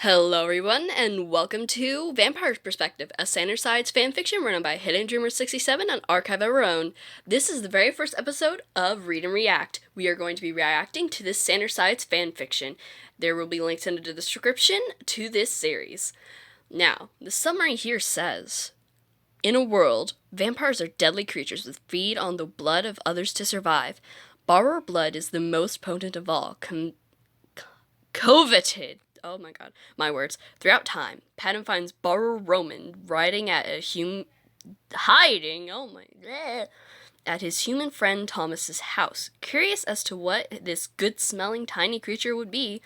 Hello, everyone, and welcome to Vampire's Perspective, a Sandersides fanfiction written by Hidden Dreamer 67 on Archive of Our Own. This is the very first episode of Read and React. We are going to be reacting to this Sandersides fanfiction. There will be links in the description to this series. Now, the summary here says, in a world, vampires are deadly creatures that feed on the blood of others to survive. Borrower blood is the most potent of all, coveted. Oh my god, my words. Throughout time, Patton finds Borrower Roman hiding, at his human friend Thomas's house. Curious as to what this good-smelling tiny creature would be,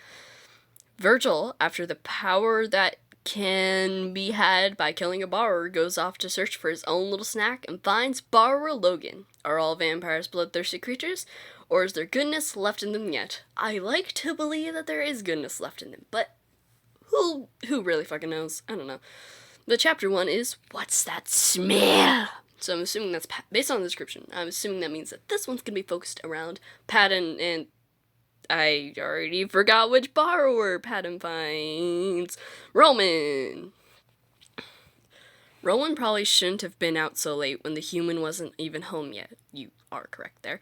Virgil, after the power that can be had by killing a borrower, goes off to search for his own little snack and finds Borrower Logan. Are all vampires bloodthirsty creatures? Or is there goodness left in them yet? I like to believe that there is goodness left in them, but who really fucking knows? I don't know. The chapter 1 is, what's that smell? So I'm assuming that's, based on the description, I'm assuming that means that this one's gonna be focused around Patton, and I already forgot which borrower Patton finds. Roman probably shouldn't have been out so late when the human wasn't even home yet. You are correct there.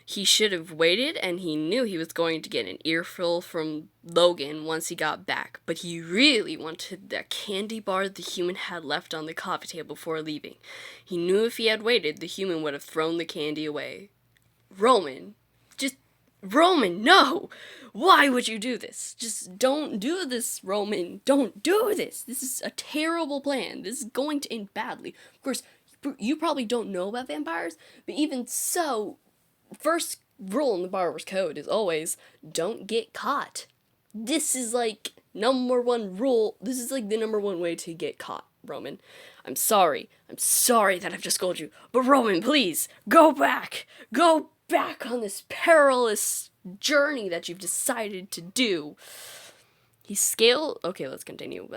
He should have waited, and he knew he was going to get an earful from Logan once he got back, but he really wanted that candy bar the human had left on the coffee table before leaving. He knew if he had waited, the human would have thrown the candy away. Roman, no! Why would you do this? Just don't do this, Roman. Don't do this. This is a terrible plan. This is going to end badly. Of course, you probably don't know about vampires, but even so, first rule in the borrower's code is always, don't get caught. This is like number one rule. This is like the number one way to get caught, Roman. I'm sorry that I've just scolded you, but Roman, please, go back on this perilous journey that you've decided to do. Let's continue.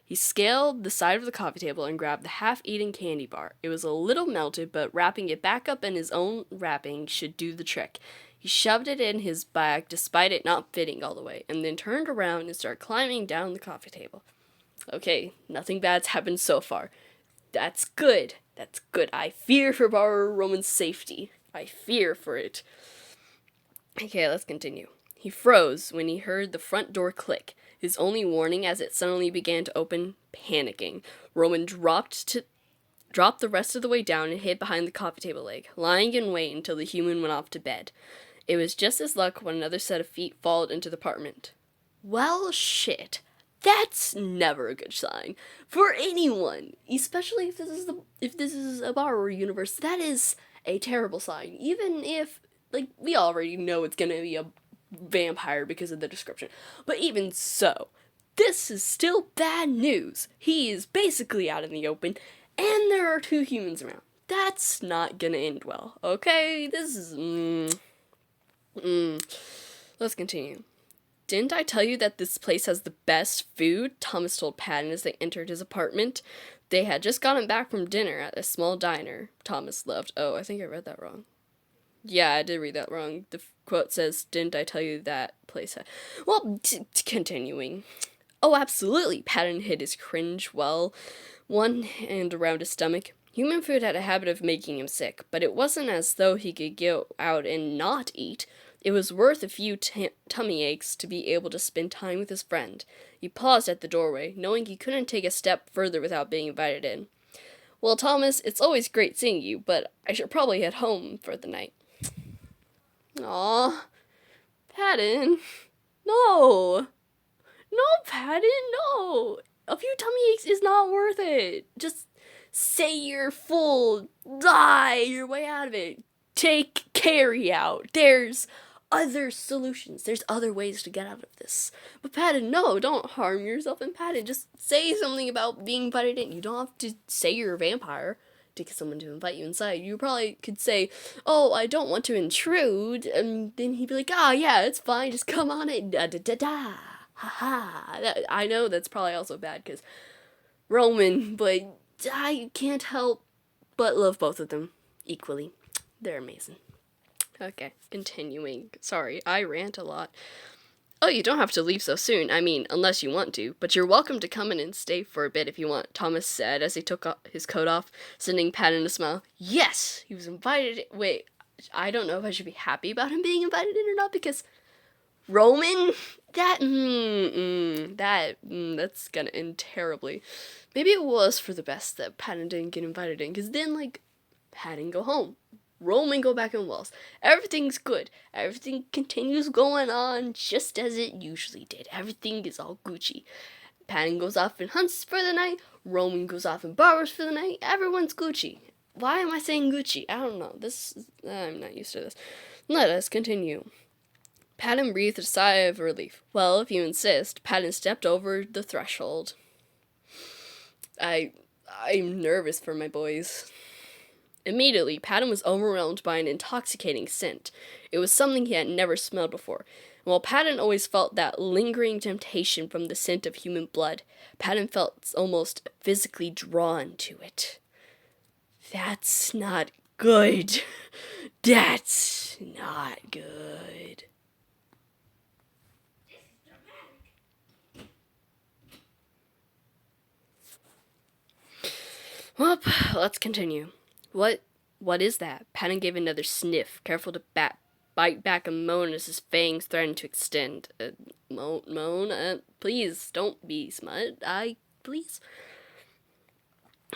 He scaled the side of the coffee table and grabbed the half-eaten candy bar. It was a little melted, but wrapping it back up in his own wrapping should do the trick. He shoved it in his bag despite it not fitting all the way, and then turned around and started climbing down the coffee table. Okay, nothing bad's happened so far. That's good. I fear for Borrower Roman's safety. I fear for it. Okay, let's continue. He froze when he heard the front door click, his only warning as it suddenly began to open, panicking. Roman dropped the rest of the way down and hid behind the coffee table leg, lying in wait until the human went off to bed. It was just his luck when another set of feet followed into the apartment. Well, shit. That's never a good sign for anyone, especially if this is a borrower universe. That is a terrible sign. Even if, we already know it's gonna be a vampire because of the description, but even so, this is still bad news. He is basically out in the open, and there are two humans around. That's not gonna end well. Okay, this is Let's continue. Didn't I tell you that this place has the best food? Thomas told Patton as they entered his apartment. They had just gotten back from dinner at a small diner Thomas loved. Oh, I think I read that wrong. Yeah, I did read that wrong. The quote says, didn't I tell you that place had... Well, continuing. Oh, absolutely. Patton hid his cringe well, one hand around his stomach. Human food had a habit of making him sick, but it wasn't as though he could go out and not eat. It was worth a few tummy aches to be able to spend time with his friend. He paused at the doorway, knowing he couldn't take a step further without being invited in. Well, Thomas, it's always great seeing you, but I should probably head home for the night. Aw, Patton, no, Patton, no. A few tummy aches is not worth it. Just say you're full, die your way out of it. Take carry out. There's other solutions. There's other ways to get out of this. But Patton, no, don't harm yourself. And Patton, just say something about being invited in. You don't have to say you're a vampire to get someone to invite you inside. You probably could say, oh, I don't want to intrude. And then he'd be like, yeah, it's fine. Just come on in. Da. Ha. I know that's probably also bad because Roman, but I can't help but love both of them equally. They're amazing. Okay, continuing. Sorry, I rant a lot. Oh, you don't have to leave so soon. I mean, unless you want to. But you're welcome to come in and stay for a bit if you want, Thomas said as he took his coat off, sending Patton a smile. Yes! He was invited. Wait, I don't know if I should be happy about him being invited in or not, because Roman? That's gonna end terribly. Maybe it was for the best that Patton didn't get invited in, because then, like, Patton go home. Roman go back in Wells. Everything's good. Everything continues going on just as it usually did. Everything is all Gucci. Patton goes off and hunts for the night. Roman goes off and barbers for the night. Everyone's Gucci. Why am I saying Gucci? I don't know. I'm not used to this. Let us continue. Patton breathed a sigh of relief. Well, if you insist, Patton stepped over the threshold. I'm nervous for my boys. Immediately, Patton was overwhelmed by an intoxicating scent. It was something he had never smelled before. And while Patton always felt that lingering temptation from the scent of human blood, Patton felt almost physically drawn to it. That's not good. That's not good. Well, let's continue. What is that? Patton gave another sniff, careful to bite back a moan as his fangs threatened to extend. Moan? Please, don't be smut. Please.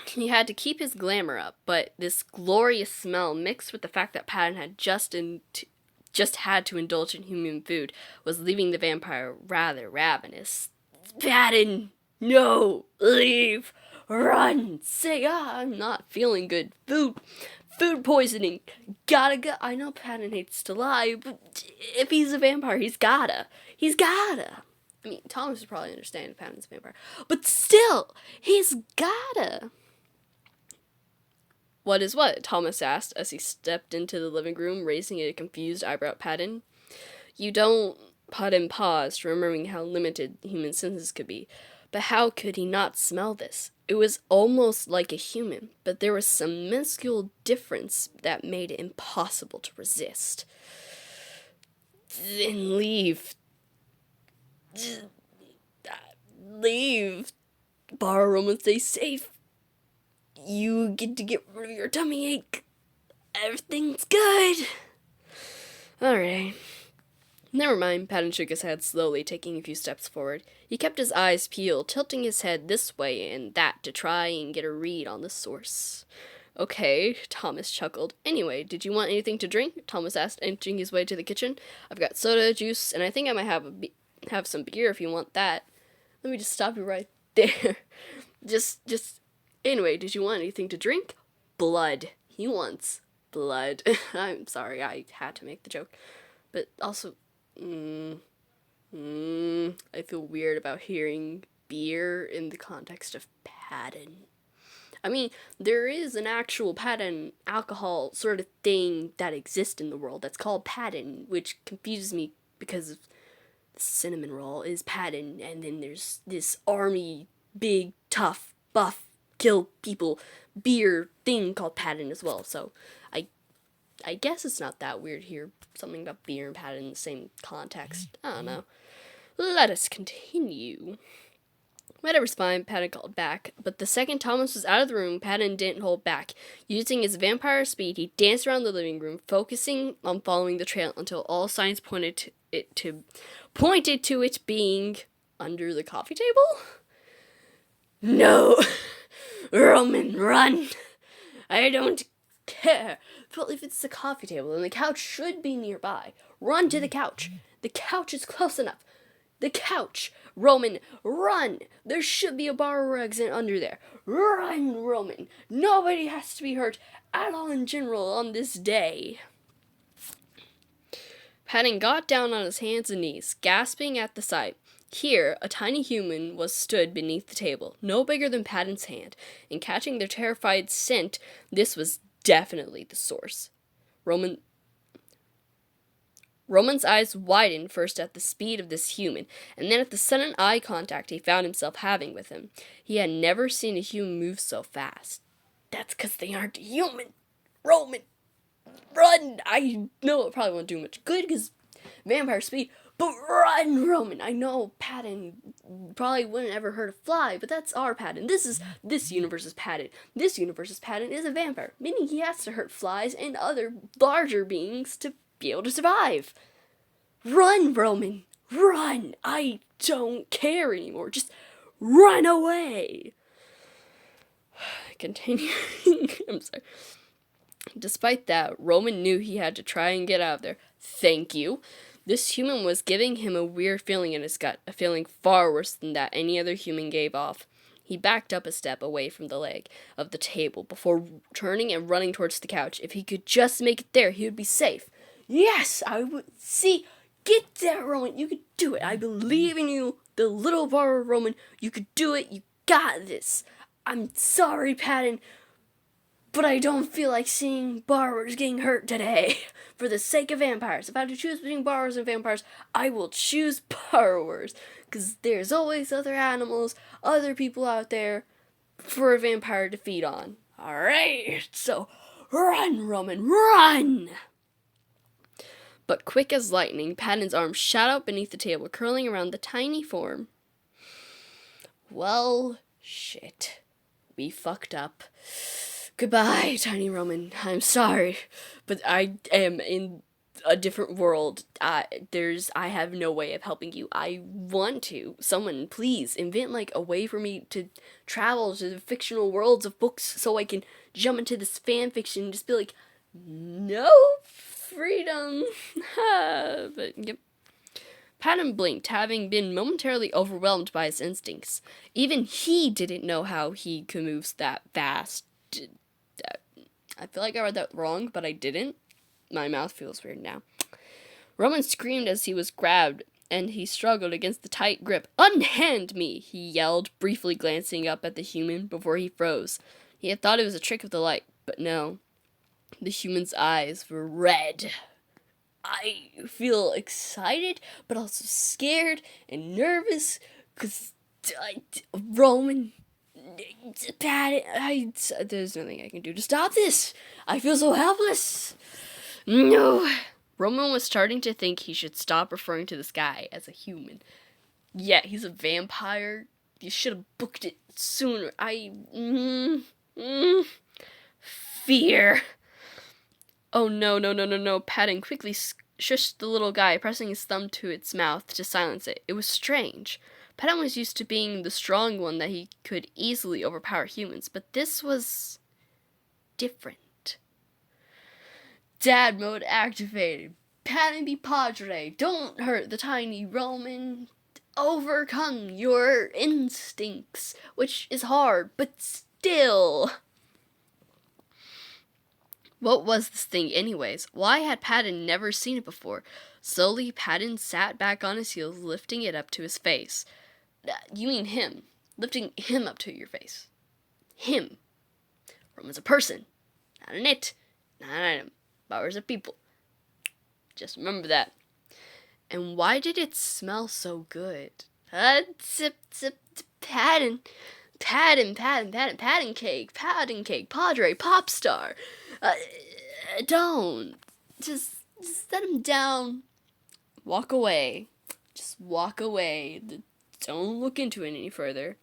He had to keep his glamour up, but this glorious smell, mixed with the fact that Patton had just had to indulge in human food, was leaving the vampire rather ravenous. Patton! No! Leave! Run! Say, I'm not feeling good. Food poisoning. Gotta go. I know Patton hates to lie, but if he's a vampire, he's gotta. I mean, Thomas would probably understand if Patton's a vampire. But still, he's gotta. What is what? Thomas asked as he stepped into the living room, raising a confused eyebrow at Patton. You don't... Patton paused, remembering how limited human senses could be. But how could he not smell this? It was almost like a human, but there was some minuscule difference that made it impossible to resist. Then leave. Leave. Borrow Roman, stay safe. You get to get rid of your tummy ache. Everything's good. Alright. Never mind, Patton shook his head slowly, taking a few steps forward. He kept his eyes peeled, tilting his head this way and that to try and get a read on the source. Okay, Thomas chuckled. Anyway, did you want anything to drink? Thomas asked, inching his way to the kitchen. I've got soda, juice, and I think I might have some beer if you want that. Let me just stop you right there. Anyway, did you want anything to drink? Blood. He wants blood. I'm sorry, I had to make the joke. But also... I feel weird about hearing beer in the context of Patton. I mean, there is an actual Patton alcohol sort of thing that exists in the world that's called Patton, which confuses me because of the cinnamon roll is Patton, and then there's this army, big, tough, buff, kill people beer thing called Patton as well, so I guess it's not that weird here. Something about beer and Patton in the same context. I don't know. Let us continue. Whatever's fine, Patton called back. But the second Thomas was out of the room, Patton didn't hold back. Using his vampire speed, he danced around the living room, focusing on following the trail until all signs pointed to it being under the coffee table? No! Roman, run! I don't care. But if it's the coffee table, then the couch should be nearby. Run to the couch. The couch is close enough. The couch. Roman, run. There should be a bar or exit under there. Run, Roman. Nobody has to be hurt at all in general on this day. Patton got down on his hands and knees, gasping at the sight. Here, a tiny human was stood beneath the table, no bigger than Patton's hand, and catching their terrified scent, this was definitely the source. Roman's eyes widened first at the speed of this human, and then at the sudden eye contact he found himself having with him. He had never seen a human move so fast. That's 'cause they aren't human. Roman, run! I know it probably won't do much good 'cause vampire speed, But run, Roman! I know Patton probably wouldn't ever hurt a fly, but that's our Patton. This universe's Patton. This universe's Patton is a vampire, meaning he has to hurt flies and other larger beings to be able to survive. Run, Roman! Run! I don't care anymore. Just run away! Continuing, I'm sorry. Despite that, Roman knew he had to try and get out of there. Thank you. This human was giving him a weird feeling in his gut, a feeling far worse than that any other human gave off. He backed up a step away from the leg of the table before turning and running towards the couch. If he could just make it there, he would be safe. Yes, I would. See, get there, Roman. You could do it. I believe in you, the little barber Roman. You could do it. You got this. I'm sorry, Patton, but I don't feel like seeing barbers getting hurt today. For the sake of vampires, if I had to choose between barbers and vampires, I will choose barbers. Because there's always other animals, other people out there for a vampire to feed on. Alright, so run, Roman, run! But quick as lightning, Patton's arm shot out beneath the table, curling around the tiny form. Well, shit. We fucked up. Goodbye, tiny Roman. I'm sorry, but I am in a different world. I have no way of helping you. I want to. Someone, please, invent, like, a way for me to travel to the fictional worlds of books so I can jump into this fan fiction and just be like, no freedom. But, yep. Patton blinked, having been momentarily overwhelmed by his instincts. Even he didn't know how he could move that fast. I feel like I read that wrong, but I didn't. My mouth feels weird now. Roman screamed as he was grabbed, and he struggled against the tight grip. "Unhand me!" he yelled, briefly glancing up at the human before he froze. He had thought it was a trick of the light, but no. The human's eyes were red. I feel excited, but also scared and nervous, because Roman... there's nothing I can do to stop this. I feel so helpless. No. Roman was starting to think he should stop referring to this guy as a human. Yeah, he's a vampire. You should have booked it sooner. Fear. Oh, no. Patton quickly shushed the little guy, pressing his thumb to its mouth to silence it. It was strange. Patton was used to being the strong one that he could easily overpower humans, but this was different. Dad mode activated. Patton be Padre. Don't hurt the tiny Roman. Overcome your instincts, which is hard, but still. What was this thing anyways? Why had Patton never seen it before? Slowly, Patton sat back on his heels, lifting it up to his face. You mean him. Lifting him up to your face. Him. Roman's a person. Not an it. Not an item. Powers of people. Just remember that. And why did it smell so good? Patton cake, Padre, pop star. Don't. Just set him down. Walk away. Just walk away. Don't look into it any further.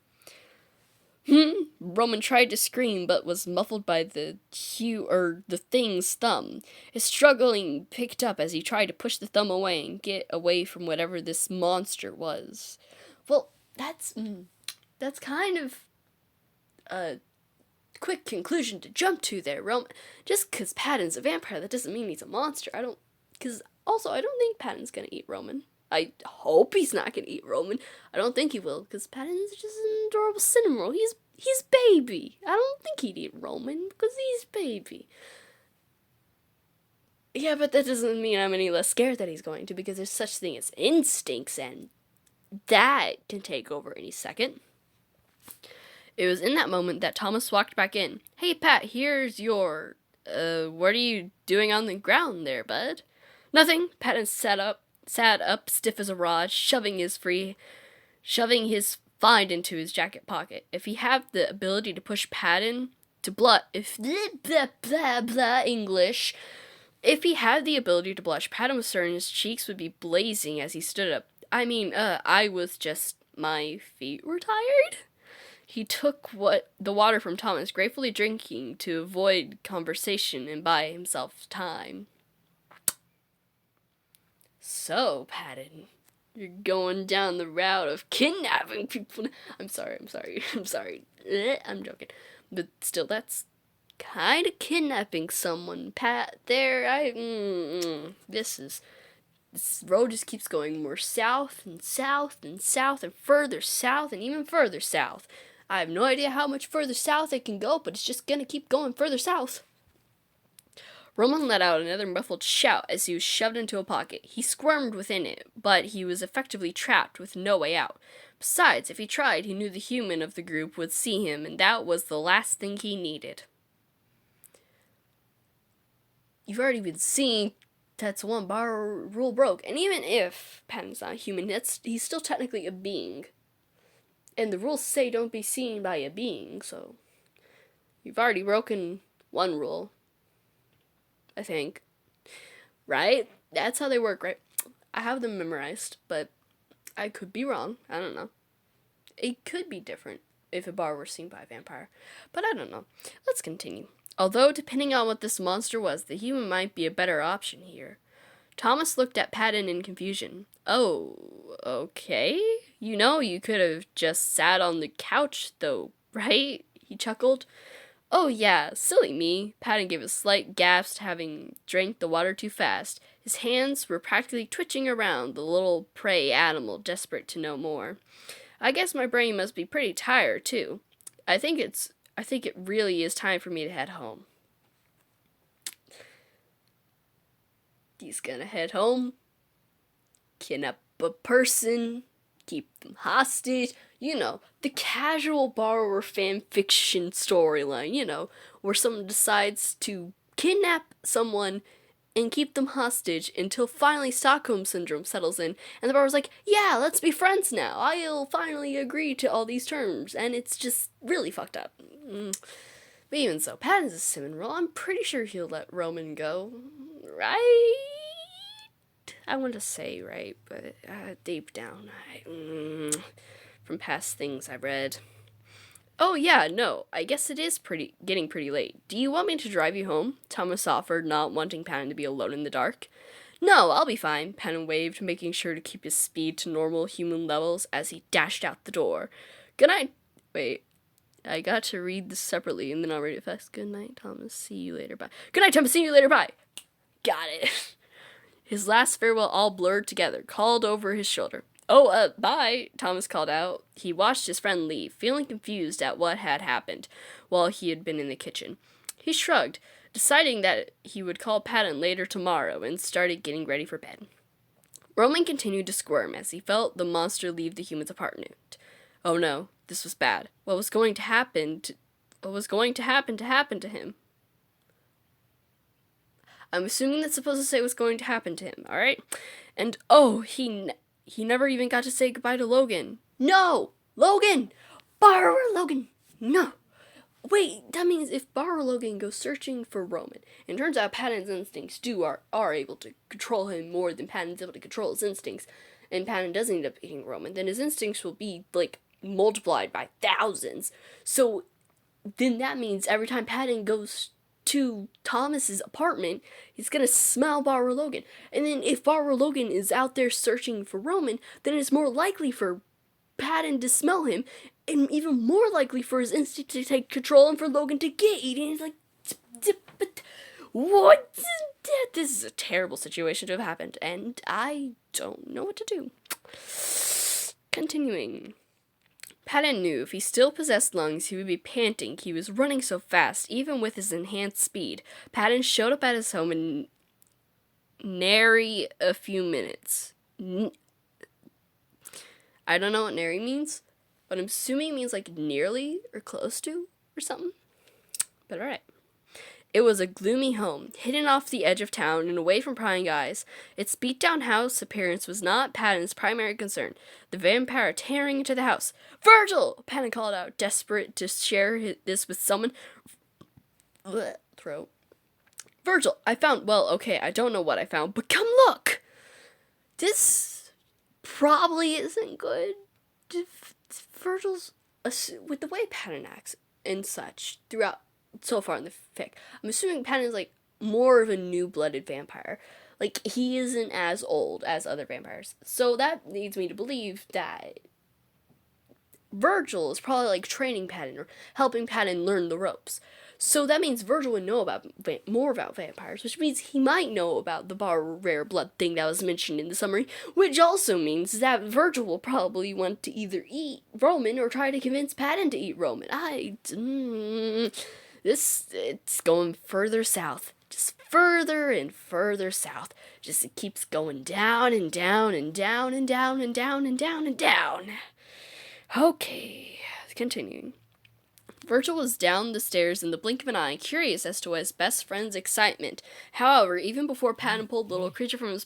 Roman tried to scream, but was muffled by the thing's thumb. His struggling picked up as he tried to push the thumb away and get away from whatever this monster was. Well, that's kind of a quick conclusion to jump to there, Roman. Just because Patton's a vampire, that doesn't mean he's a monster. I don't think Patton's gonna eat Roman. I hope he's not gonna eat Roman. I don't think he will, because Patton's just an adorable cinnamon roll. He's baby. I don't think he'd eat Roman, because he's baby. Yeah, but that doesn't mean I'm any less scared that he's going to, because there's such thing as instincts, and that can take over any second. It was in that moment that Thomas walked back in. "Hey, Pat, here's your... what are you doing on the ground there, bud?" "Nothing." Patton sat up stiff as a rod, shoving his find into his jacket pocket. If he had the ability to push Patton to blah English, If he had the ability to blush, Patton was certain his cheeks would be blazing as he stood up. My feet were tired. He took the water from Thomas, gratefully drinking to avoid conversation and buy himself time. So, Patton, you're going down the route of kidnapping people. I'm sorry. I'm joking. But still, that's kind of kidnapping someone, Pat. This road just keeps going more south and south and south and further south and even further south. I have no idea how much further south it can go, but it's just gonna keep going further south. Roman let out another muffled shout as he was shoved into a pocket. He squirmed within it, but he was effectively trapped with no way out. Besides, if he tried, he knew the human of the group would see him, and that was the last thing he needed. You've already been seen. That's one bar rule broke. And even if Patton's not a human, he's still technically a being. And the rules say don't be seen by a being, so you've already broken one rule, I think. Right? That's how they work, right? I have them memorized, but I could be wrong. I don't know. It could be different if a bar were seen by a vampire, but I don't know. Let's continue. Although, depending on what this monster was, the human might be a better option here. Thomas looked at Patton in confusion. Oh, okay. You could have just sat on the couch, though, right? He chuckled. Oh, yeah, silly me. Patton gave a slight gasp, having drank the water too fast. His hands were practically twitching around the little prey animal, desperate to know more. I guess my brain must be pretty tired, too. I think it really is time for me to head home. He's gonna head home, kidnap a person, keep them hostage. The casual borrower fan fiction storyline, where someone decides to kidnap someone and keep them hostage until finally Stockholm Syndrome settles in, and the borrower's like, yeah, let's be friends now. I'll finally agree to all these terms, and it's just really fucked up. But even so, Patton's a cinnamon roll. I'm pretty sure he'll let Roman go. Right? I want to say right, but deep down, from past things I read. Oh yeah, no, I guess it is getting pretty late. Do you want me to drive you home? Thomas offered, not wanting Patton to be alone in the dark. No, I'll be fine, Patton waved, making sure to keep his speed to normal human levels as he dashed out the door. Good night. Wait, I got to read this separately and then I'll read it fast. Good night, Thomas. See you later. Bye. Good night, Thomas. See you later. Bye. Got it. His last farewell all blurred together, called over his shoulder. Oh, bye, Thomas called out. He watched his friend leave, feeling confused at what had happened while he had been in the kitchen. He shrugged, deciding that he would call Patton later tomorrow, and started getting ready for bed. Roman continued to squirm as he felt the monster leave the human's apartment. Oh no, this was bad. What was going to happen to him? I'm assuming that's supposed to say what's going to happen to him, alright? And he never even got to say goodbye to Logan. No! Logan! Borrower Logan! No! Wait, that means if Borrower Logan goes searching for Roman, and turns out Patton's instincts are able to control him more than Patton's able to control his instincts, and Patton does end up eating Roman, then his instincts will be, multiplied by thousands. So, then that means every time Patton goes to Thomas's apartment, he's gonna smell Borrower Logan. And then if Borrower Logan is out there searching for Roman, then it's more likely for Patton to smell him, and even more likely for his instinct to take control and for Logan to get eaten. It's like, what? This is a terrible situation to have happened, and I don't know what to do. Continuing. Patton knew if he still possessed lungs, he would be panting. He was running so fast, even with his enhanced speed. Patton showed up at his home in nary a few minutes. I don't know what nary means, but I'm assuming it means nearly or close to or something. But alright. It was a gloomy home, hidden off the edge of town and away from prying eyes. Its beat-down house appearance was not Patton's primary concern. The vampire tearing into the house. Virgil! Patton called out, desperate to share this with someone. Throat. Virgil, I found, well, okay, I don't know what I found, but come look! This probably isn't good. Virgil's, with the way Patton acts and such throughout so far in the fic, I'm assuming Patton is like more of a new-blooded vampire. Like, he isn't as old as other vampires. So that leads me to believe that Virgil is probably like training Patton or helping Patton learn the ropes. So that means Virgil would know about more about vampires, which means he might know about the bar rare blood thing that was mentioned in the summary, which also means that Virgil will probably want to either eat Roman or try to convince Patton to eat Roman. It's going further south. Just further and further south. Just it keeps going down and down and down and down and down and down and down. Okay, continuing. Virgil was down the stairs in the blink of an eye, curious as to his best friend's excitement. However, even before Patton pulled the little creature from his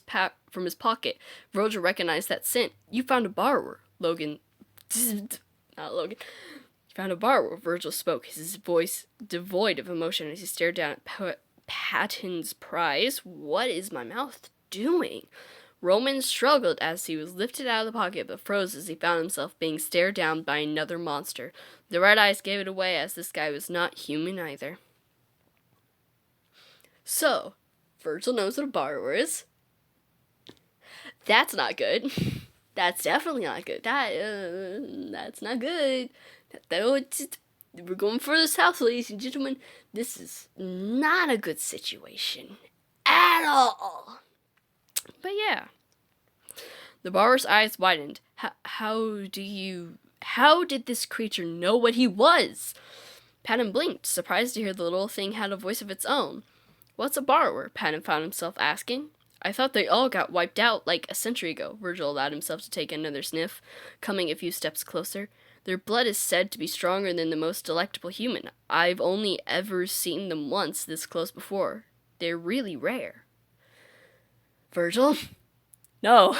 pocket, Virgil recognized that scent. You found a borrower, Logan. Not Logan. You found a borrower, Virgil spoke, his voice devoid of emotion as he stared down at Patton's prize. What is my mouth doing? Roman struggled as he was lifted out of the pocket, but froze as he found himself being stared down by another monster. The red eyes gave it away, as this guy was not human either. So, Virgil knows what a borrower is. That's not good. That's definitely not good. That's not good. We're going further south, ladies and gentlemen. This is not a good situation at all. But yeah. The borrower's eyes widened. How did this creature know what he was? Patton blinked, surprised to hear the little thing had a voice of its own. What's a borrower? Patton found himself asking. I thought they all got wiped out like a century ago. Virgil allowed himself to take another sniff, coming a few steps closer. Their blood is said to be stronger than the most delectable human. I've only ever seen them once this close before. They're really rare. Virgil? No.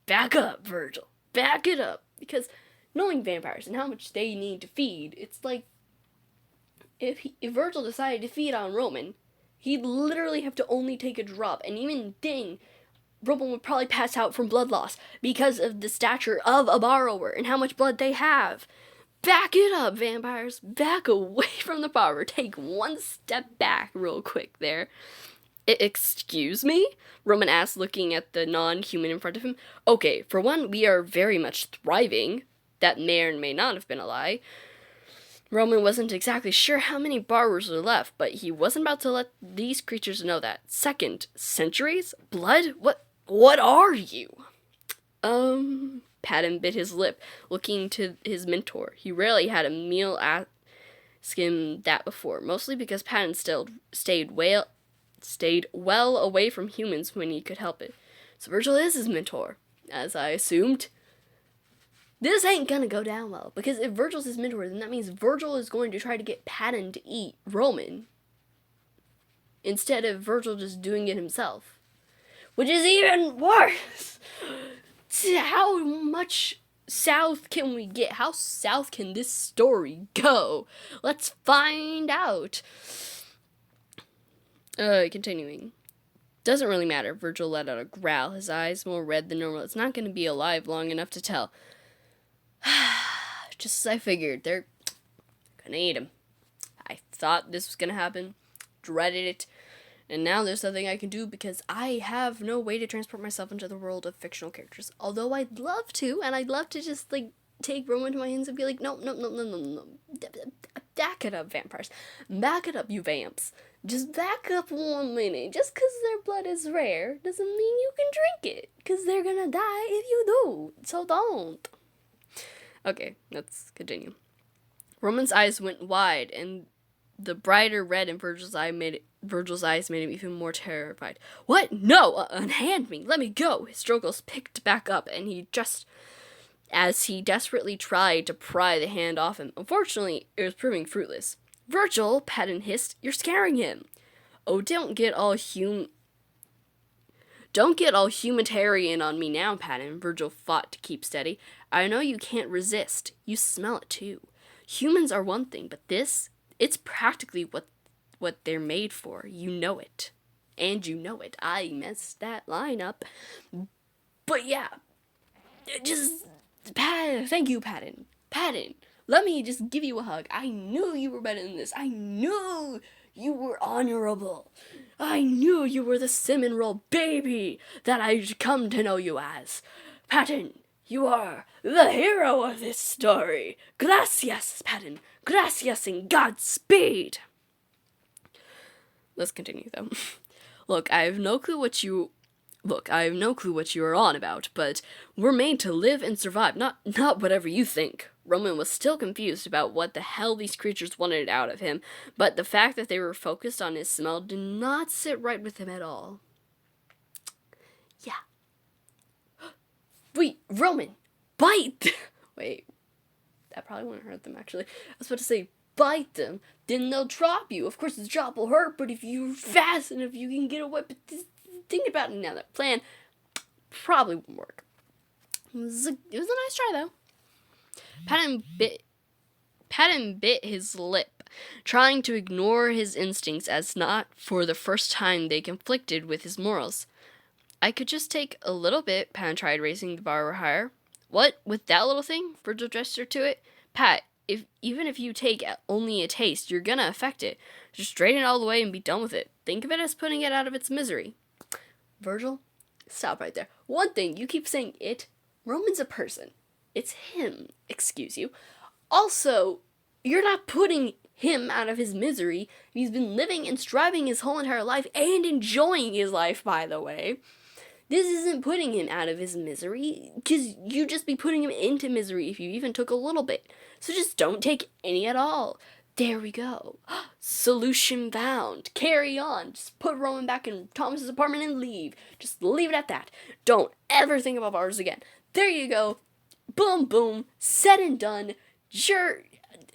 Back up, Virgil. Back it up. Because knowing vampires and how much they need to feed, it's like if Virgil decided to feed on Roman, he'd literally have to only take a drop, and even then, Roman would probably pass out from blood loss because of the stature of a borrower and how much blood they have. Back it up, vampires. Back away from the borrower. Take one step back real quick there. Excuse me? Roman asked, looking at the non-human in front of him. Okay, for one, we are very much thriving. That may or may not have been a lie. Roman wasn't exactly sure how many borrowers were left, but he wasn't about to let these creatures know that. Second, centuries? Blood? What are you? Patton bit his lip, looking to his mentor. He rarely had a meal ask him that before, mostly because Patton stayed well away from humans when he could help it. So Virgil is his mentor, as I assumed. This ain't gonna go down well, because if Virgil's his mentor, then that means Virgil is going to try to get Patton to eat Roman, instead of Virgil just doing it himself. Which is even worse! How much south can we get? How south can this story go? Let's find out. Continuing. Doesn't really matter. Virgil let out a growl, his eyes more red than normal. It's not going to be alive long enough to tell. Just as I figured, they're gonna eat him. I thought this was gonna happen, dreaded it, and now there's nothing I can do because I have no way to transport myself into the world of fictional characters. Although I'd love to, and I'd love to just, take Roman to my hands and be like, no. Back it up, vampires. Back it up, you vamps. Just back up 1 minute. Just because their blood is rare doesn't mean you can drink it, because they're gonna die if you do. So don't. Okay, let's continue. Roman's eyes went wide, and the brighter red in Virgil's eyes made him even more terrified. What? No! Unhand me! Let me go! His struggles picked back up, and as he desperately tried to pry the hand off him. Unfortunately, it was proving fruitless. Virgil, Patton hissed, you're scaring him. Oh, don't get all humanitarian on me now, Patton. Virgil fought to keep steady. I know you can't resist. You smell it too. Humans are one thing, but it's practically what they're made for. You know it. and you know it. I messed that line up. But yeah, just, thank you, Patton. Patton, let me just give you a hug. I knew you were better than this. I knew you were honorable. I knew you were the cinnamon roll baby that I'd come to know you as. Patton, you are the hero of this story. Gracias, Patton. Gracias and Godspeed. Let's continue, though. Look, I have no clue what you are on about, but we're made to live and survive, not whatever you think. Roman was still confused about what the hell these creatures wanted out of him, but the fact that they were focused on his smell did not sit right with him at all. Yeah. Wait, Roman, bite! Wait, that probably wouldn't hurt them, actually. I was about to say, bite them, then they'll drop you. Of course, the drop will hurt, but if you're fast and if you can get away, but think about it now, that plan probably won't work. It was a nice try, though. Patton bit his lip, trying to ignore his instincts as not for the first time they conflicted with his morals. I could just take a little bit. Patton tried raising the bar higher. What? With that little thing? Virgil gestured to it. Pat, even if you take only a taste, you're gonna affect it. Just drain it all the way and be done with it. Think of it as putting it out of its misery. Virgil, stop right there. One thing, you keep saying it. Roman's a person. It's him, excuse you. Also, you're not putting him out of his misery. He's been living and striving his whole entire life and enjoying his life, by the way. This isn't putting him out of his misery, because you'd just be putting him into misery if you even took a little bit. So just don't take any at all. There we go. Solution found. Carry on. Just put Roman back in Thomas's apartment and leave. Just leave it at that. Don't ever think about bars again. There you go. Boom, boom. Said and done.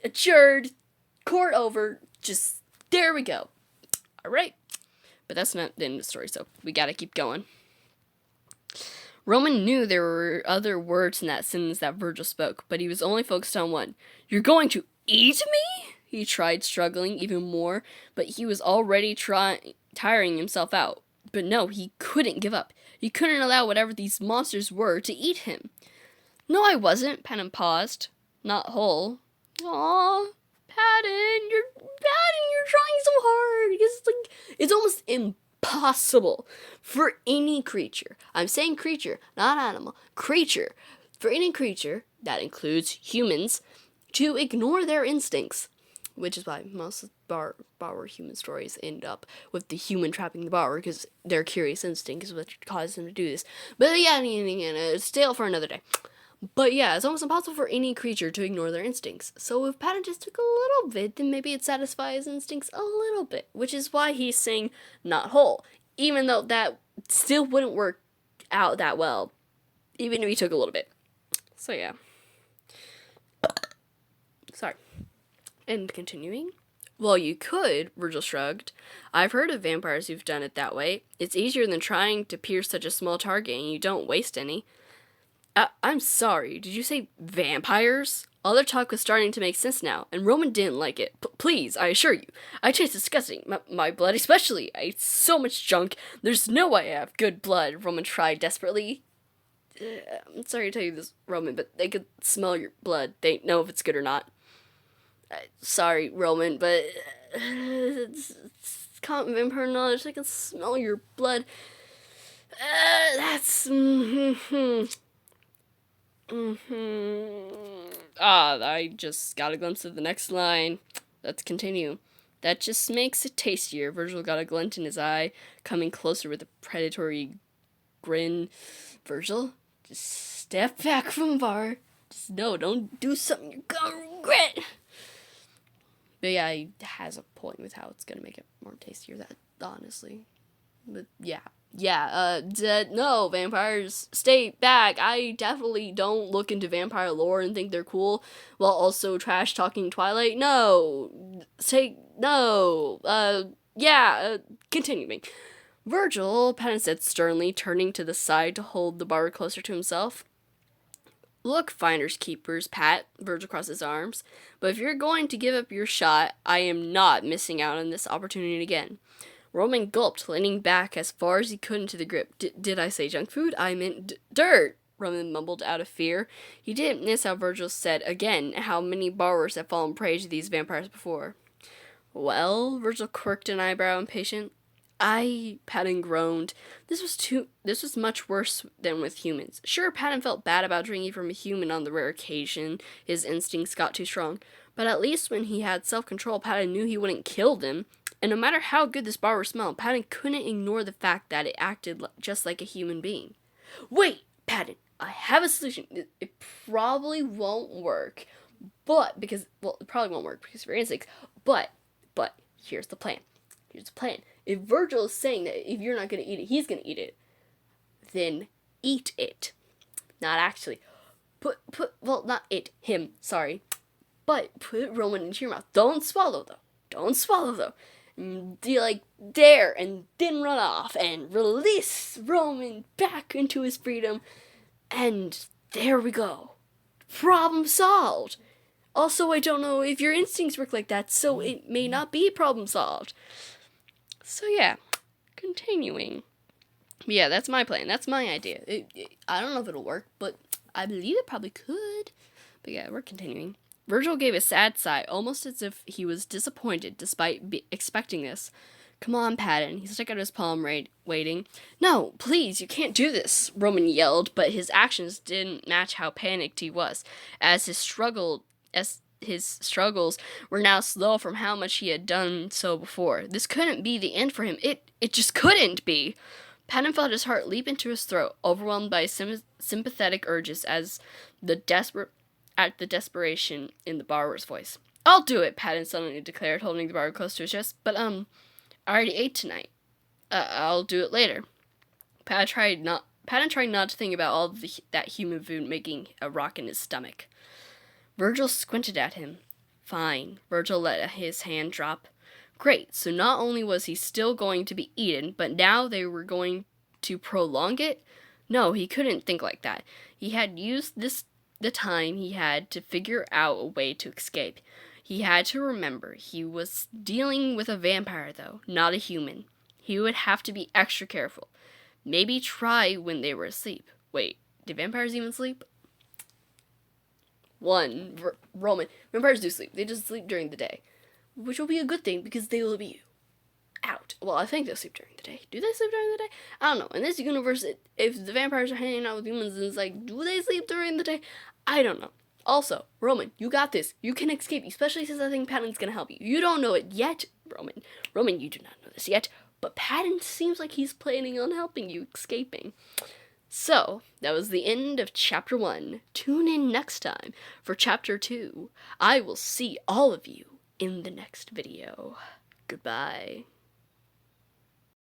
Adjourned. Court over. Just, there we go. All right. But that's not the end of the story, so we gotta keep going. Roman knew there were other words in that sentence that Virgil spoke, but he was only focused on one. You're going to eat me? He tried, struggling even more, but he was already tiring himself out. But no, he couldn't give up. He couldn't allow whatever these monsters were to eat him. No, I wasn't. Patton paused. Not whole. Aw, Patton, you're trying so hard. It's almost impossible for any creature. I'm saying creature, not animal. Creature. For any creature, that includes humans, to ignore their instincts. Which is why most borrower human stories end up with the human trapping the borrower, because their curious instinct is what causes them to do this. But yeah, it's tale for another day. But yeah, it's almost impossible for any creature to ignore their instincts. So if Patton just took a little bit, then maybe it'd satisfy his instincts a little bit. Which is why he's saying not whole. Even though that still wouldn't work out that well. Even if he took a little bit. So yeah. Sorry. And continuing. Well, you could, Virgil shrugged. I've heard of vampires who've done it that way. It's easier than trying to pierce such a small target and you don't waste any. I'm sorry, did you say vampires? All their talk was starting to make sense now, and Roman didn't like it. Please, I assure you. I taste disgusting. My blood especially. I ate so much junk. There's no way I have good blood, Roman tried desperately. I'm sorry to tell you this, Roman, but they could smell your blood. They know if it's good or not. Sorry, Roman, but it's common vampire knowledge. They can smell your blood. That's... I just got a glimpse of the next line. Let's continue. That just makes it tastier. Virgil got a glint in his eye, coming closer with a predatory grin. Virgil, just step back from the bar. Just no, don't do something you're gonna regret. But yeah, he has a point with how it's gonna make it more tastier, that honestly. But yeah. No, vampires, stay back. I definitely don't look into vampire lore and think they're cool, while also trash-talking Twilight. Continuing. Virgil, Patton said sternly, turning to the side to hold the bar closer to himself. Look, finders keepers, Pat, Virgil crossed his arms, but if you're going to give up your shot, I am not missing out on this opportunity again. Roman gulped, leaning back as far as he could into the grip. Did I say junk food? I meant dirt, Roman mumbled out of fear. He didn't miss how Virgil said again how many borrowers had fallen prey to these vampires before. Well, Virgil quirked an eyebrow, impatient. Patton groaned. This was much worse than with humans. Sure, Patton felt bad about drinking from a human on the rare occasion his instincts got too strong, but at least when he had self-control, Patton knew he wouldn't kill them. And no matter how good this borrower smelled, Patton couldn't ignore the fact that it acted just like a human being. Wait, Patton, I have a solution. It probably won't work, it probably won't work because of your instincts, but here's the plan. If Virgil is saying that if you're not going to eat it, he's going to eat it, then eat it. Not actually. Not it, him, sorry. But put Roman into your mouth. Don't swallow, though. Dare, and then run off, and release Roman back into his freedom. And there we go. Problem solved. Also, I don't know if your instincts work like that, so it may not be problem solved. So yeah, continuing. Yeah, that's my plan. That's my idea. I don't know if it'll work, but I believe it probably could. But yeah, we're continuing. Virgil gave a sad sigh, almost as if he was disappointed despite expecting this. Come on, Patton. He stuck out his palm, waiting. No, please, you can't do this, Roman yelled, but his actions didn't match how panicked he was, as his struggles were now slow from how much he had done so before. This couldn't be the end for him. It just couldn't be. Patton felt his heart leap into his throat, overwhelmed by sympathetic urges at the desperation in the borrower's voice. I'll do it, Patton suddenly declared, holding the borrower close to his chest. But, I already ate tonight. I'll do it later. Patton tried not to think about all that human food making a rock in his stomach. Virgil squinted at him. Fine. Virgil let his hand drop. Great, so not only was he still going to be eaten, but now they were going to prolong it? No, he couldn't think like that. He had used the time he had to figure out a way to escape. He had to remember he was dealing with a vampire, though, not a human. He would have to be extra careful. Maybe try when they were asleep. Wait, do vampires even sleep? Roman. Vampires do sleep. They just sleep during the day. Which will be a good thing because they will be out. Well, I think they'll sleep during the day. Do they sleep during the day? I don't know. In this universe, if the vampires are hanging out with humans, and it's like, do they sleep during the day? I don't know. Also, Roman, you got this. You can escape, especially since I think Patton's gonna help you. You don't know it yet, Roman. Roman, you do not know this yet, but Patton seems like he's planning on helping you escaping. So, that was the end of Chapter 1. Tune in next time for Chapter 2. I will see all of you in the next video. Goodbye.